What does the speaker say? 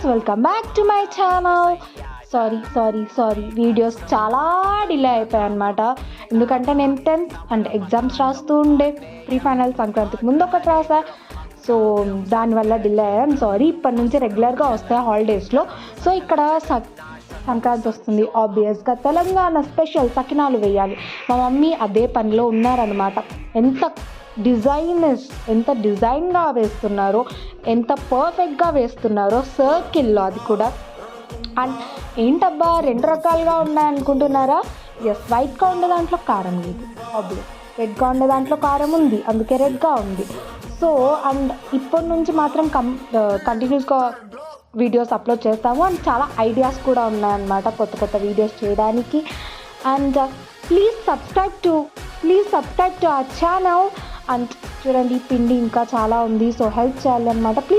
Friends, welcome back to my channel. Sorry videos చాలా delay అయిపోయాయి అనమాట. ఎందుకంటే నేను 10th అంటే ఎగ్జామ్స్ రాస్తూ ఉండే, ప్రీ ఫైనల్ సంక్రాంతికి ముందు ఒకటి రాసా. సో దానివల్ల డిలే అయ్యాను. సారీ. ఇప్పటి నుంచి రెగ్యులర్గా వస్తాయి హాలిడేస్లో. సో ఇక్కడ సంక్రాంతి వస్తుంది, ఆబ్వియస్గా తెలంగాణ స్పెషల్ సకినాలు వేయాలి. మా మమ్మీ అదే పనిలో ఉన్నారనమాట. ఎంత డిజైన్గా వేస్తున్నారో, ఎంత పర్ఫెక్ట్గా వేస్తున్నారో సర్కిల్లో, అది కూడా. అండ్ ఏంటబ్బా 2 రకాలుగా ఉన్నాయనుకుంటున్నారా? ఎస్, వైట్గా ఉండే దాంట్లో కారం లేదు, ఆబ్వియస్. రెడ్గా ఉండే దాంట్లో కారం ఉంది, అందుకే రెడ్గా ఉంది. సో అండ్ ఇప్పటి నుంచి మాత్రం కంటిన్యూస్గా వీడియోస్ అప్లోడ్ చేస్తాము. అండ్ చాలా ఐడియాస్ కూడా ఉన్నాయన్నమాట కొత్త వీడియోస్ చేయడానికి. And please subscribe to our channel. And చూడండి, పిండి ఇంకా చాలా ఉంది, సో హెల్ప్ చేయాలి అనమాట. ప్లీజ్